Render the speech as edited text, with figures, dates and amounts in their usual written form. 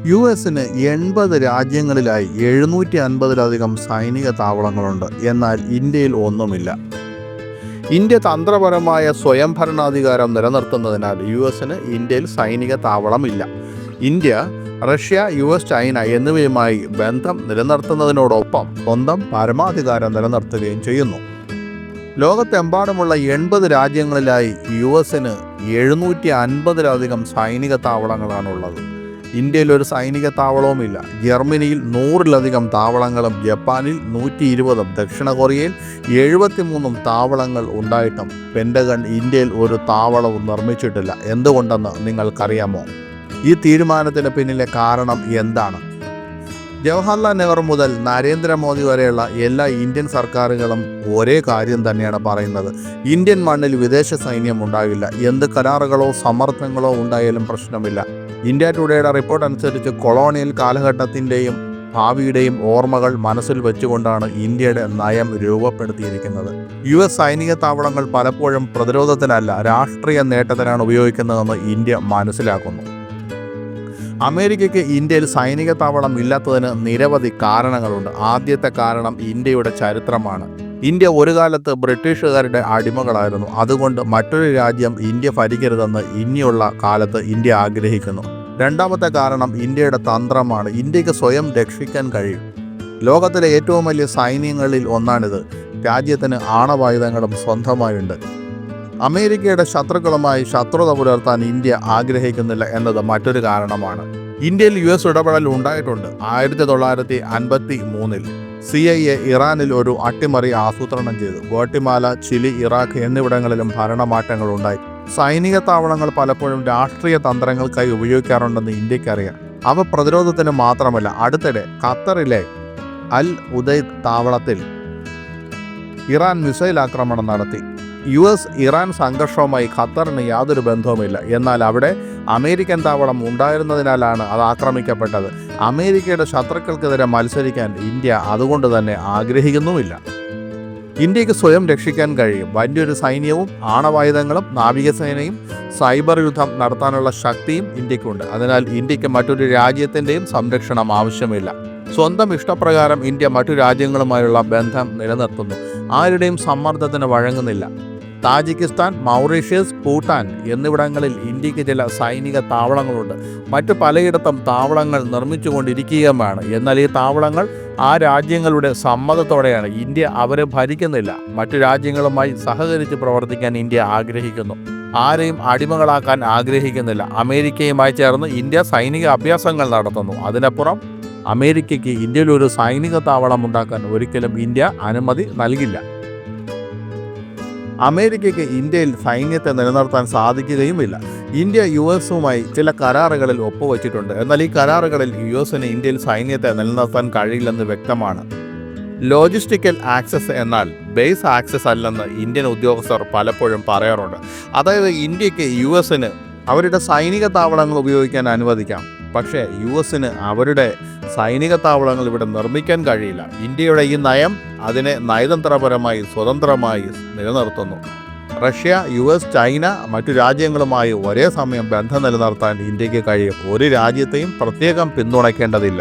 യുഎസിന് 80 രാജ്യങ്ങളിലായി 750-ലധികം സൈനിക താവളങ്ങളുണ്ട്. എന്നാൽ ഇന്ത്യയിൽ ഒന്നുമില്ല. ഇന്ത്യ തന്ത്രപരമായ സ്വയംഭരണാധികാരം നിലനിർത്തുന്നതിനാൽ യുഎസിന് ഇന്ത്യയിൽ സൈനിക താവളമില്ല. ഇന്ത്യ റഷ്യ, US, ചൈന എന്നിവയുമായി ബന്ധം നിലനിർത്തുന്നതിനോടൊപ്പം സ്വന്തം പരമാധികാരം നിലനിർത്തുകയും ചെയ്യുന്നു. ലോകത്തെമ്പാടുമുള്ള 80 രാജ്യങ്ങളിലായി യുഎസിന് 750-ലധികം സൈനിക താവളങ്ങളാണുള്ളത്. ഇന്ത്യയിൽ ഒരു സൈനിക താവളവുമില്ല. ജർമ്മനിയിൽ 100-ലധികം താവളങ്ങളും ജപ്പാനിൽ 120-ഉം ദക്ഷിണ കൊറിയയിൽ 73-ഉം താവളങ്ങൾ ഉണ്ടായിട്ടും പെൻറ്റഗൺ ഇന്ത്യയിൽ ഒരു താവളവും നിർമ്മിച്ചിട്ടില്ല. എന്തുകൊണ്ടെന്ന് നിങ്ങൾക്കറിയാമോ? ഈ തീരുമാനത്തിന് പിന്നിലെ കാരണം എന്താണ്? ജവഹർലാൽ നെഹ്റു മുതൽ നരേന്ദ്രമോദി വരെയുള്ള എല്ലാ ഇന്ത്യൻ സർക്കാരുകളും ഒരേ കാര്യം തന്നെയാണ് പറയുന്നത്. ഇന്ത്യൻ മണ്ണിൽ വിദേശ സൈന്യം ഉണ്ടാകില്ല. എന്ത് കരാറുകളോ സമ്മർദ്ദങ്ങളോ ഉണ്ടായാലും പ്രശ്നമില്ല. ഇന്ത്യ ടുഡേയുടെ റിപ്പോർട്ട് അനുസരിച്ച് കൊളോണിയൽ കാലഘട്ടത്തിൻ്റെയും ഭാവിയുടെയും ഓർമ്മകൾ മനസ്സിൽ വെച്ചുകൊണ്ടാണ് ഇന്ത്യയുടെ നയം രൂപപ്പെടുത്തിയിരിക്കുന്നത്. US സൈനിക താവളങ്ങൾ പലപ്പോഴും പ്രതിരോധത്തിനല്ല, രാഷ്ട്രീയ നേട്ടത്തിനാണ് ഉപയോഗിക്കുന്നതെന്ന് ഇന്ത്യ മനസ്സിലാക്കുന്നു. അമേരിക്കയ്ക്ക് ഇന്ത്യയിൽ സൈനിക താവളം ഇല്ലാത്തതിന് നിരവധി കാരണങ്ങളുണ്ട്. ആദ്യത്തെ കാരണം ഇന്ത്യയുടെ ചരിത്രമാണ്. ഇന്ത്യ ഒരു കാലത്ത് ബ്രിട്ടീഷുകാരുടെ അടിമകളായിരുന്നു. അതുകൊണ്ട് മറ്റൊരു രാജ്യം ഇന്ത്യ ഭരിക്കരുതെന്ന് ഇനിയുള്ള കാലത്ത് ഇന്ത്യ ആഗ്രഹിക്കുന്നു. രണ്ടാമത്തെ കാരണം ഇന്ത്യയുടെ തന്ത്രമാണ്. ഇന്ത്യക്ക് സ്വയം രക്ഷിക്കാൻ കഴിയും. ലോകത്തിലെ ഏറ്റവും വലിയ സൈന്യങ്ങളിൽ ഒന്നാണിത്. രാജ്യത്തിന് ആണവായുധങ്ങളും സ്വന്തമായുണ്ട്. അമേരിക്കയുടെ ശത്രുക്കളുമായി ശത്രുത പുലർത്താൻ ഇന്ത്യ ആഗ്രഹിക്കുന്നില്ല എന്നത് മറ്റൊരു കാരണമാണ്. ഇന്ത്യയിൽ US ഇടപെടൽ ഉണ്ടായിട്ടുണ്ട്. 1953-ൽ CIA ഇറാനിൽ ഒരു അട്ടിമറി ആസൂത്രണം ചെയ്തു. ഗോട്ടിമാല, ചിലി, ഇറാഖ് എന്നിവിടങ്ങളിലും ഭരണമാറ്റങ്ങൾ ഉണ്ടായി. സൈനിക താവളങ്ങൾ പലപ്പോഴും രാഷ്ട്രീയ തന്ത്രങ്ങൾക്കായി ഉപയോഗിക്കാറുണ്ടെന്ന് ഇന്ത്യക്കറിയാം. അവ പ്രതിരോധത്തിന് മാത്രമല്ല. അടുത്തിടെ ഖത്തറിലെ അൽ ഉദൈദ് താവളത്തിൽ ഇറാൻ മിസൈൽ ആക്രമണം നടത്തി. US ഇറാൻ സംഘർഷവുമായി ഖത്തറിന് യാതൊരു ബന്ധവുമില്ല. എന്നാൽ അവിടെ അമേരിക്കൻ താവളം ഉണ്ടായിരുന്നതിനാലാണ് അത് ആക്രമിക്കപ്പെട്ടത്. അമേരിക്കയുടെ ശത്രുക്കൾക്കെതിരെ മത്സരിക്കാൻ ഇന്ത്യ അതുകൊണ്ട് തന്നെ ആഗ്രഹിക്കുന്നുമില്ല. ഇന്ത്യക്ക് സ്വയം രക്ഷിക്കാൻ കഴിയും. വലിയൊരു സൈന്യവും ആണവായുധങ്ങളും നാവികസേനയും സൈബർ യുദ്ധം നടത്താനുള്ള ശക്തിയും ഇന്ത്യക്കുണ്ട്. അതിനാൽ ഇന്ത്യക്ക് മറ്റൊരു രാജ്യത്തിൻ്റെയും സംരക്ഷണം ആവശ്യമില്ല. സ്വന്തം ഇഷ്ടപ്രകാരം ഇന്ത്യ മറ്റു രാജ്യങ്ങളുമായുള്ള ബന്ധം നിലനിർത്തുന്നു. ആരുടെയും സമ്മർദ്ദത്തിന് വഴങ്ങുന്നില്ല. താജിക്കിസ്ഥാൻ, മൗറീഷ്യസ്, ഭൂട്ടാൻ എന്നിവിടങ്ങളിൽ ഇന്ത്യക്ക് ചില സൈനിക താവളങ്ങളുണ്ട്. മറ്റു പലയിടത്തും താവളങ്ങൾ നിർമ്മിച്ചുകൊണ്ടിരിക്കുകയുമാണ്. എന്നാൽ ഈ താവളങ്ങൾ ആ രാജ്യങ്ങളുടെ സമ്മതത്തോടെയാണ്. ഇന്ത്യ അവരെ ഭരിക്കുന്നില്ല. മറ്റു രാജ്യങ്ങളുമായി സഹകരിച്ച് പ്രവർത്തിക്കാൻ ഇന്ത്യ ആഗ്രഹിക്കുന്നു. ആരെയും അടിമകളാക്കാൻ ആഗ്രഹിക്കുന്നില്ല. അമേരിക്കയുമായി ചേർന്ന് ഇന്ത്യ സൈനിക അഭ്യാസങ്ങൾ നടത്തുന്നു. അതിനപ്പുറം അമേരിക്കയ്ക്ക് ഇന്ത്യയിൽ ഒരു സൈനിക താവളം ഉണ്ടാക്കാൻ ഒരിക്കലും ഇന്ത്യ അനുമതി നൽകില്ല. അമേരിക്കയ്ക്ക് ഇന്ത്യയിൽ സൈന്യത്തെ നിലനിർത്താൻ സാധിക്കുകയുമില്ല. ഇന്ത്യ US-ഉമായി ചില കരാറുകളിൽ ഒപ്പുവച്ചിട്ടുണ്ട്. എന്നാൽ ഈ കരാറുകളിൽ US-ന് ഇന്ത്യയിൽ സൈന്യത്തെ നിലനിർത്താൻ കഴിയില്ലെന്ന് വ്യക്തമാണ്. ലോജിസ്റ്റിക്കൽ ആക്സസ് എന്നാൽ ബേസ് ആക്സസ് അല്ലെന്ന് ഇന്ത്യൻ ഉദ്യോഗസ്ഥർ പലപ്പോഴും പറയാറുണ്ട്. അതായത് ഇന്ത്യക്ക് US-ന് അവരുടെ സൈനിക താവളങ്ങൾ ഉപയോഗിക്കാൻ അനുവദിക്കാം. പക്ഷേ US-ന് അവരുടെ സൈനിക താവളങ്ങൾ ഇവിടെ നിർമ്മിക്കാൻ കഴിയില്ല. ഇന്ത്യയുടെ ഈ നയം അതിനെ നയതന്ത്രപരമായി സ്വതന്ത്രമായി നിലനിർത്തുന്നു. റഷ്യ, US, ചൈന മറ്റു രാജ്യങ്ങളുമായി ഒരേ സമയം ബന്ധം നിലനിർത്താൻ ഇന്ത്യക്ക് കഴിയും. ഒരു രാജ്യത്തെയും പ്രത്യേകം പിന്തുണയ്ക്കേണ്ടതില്ല.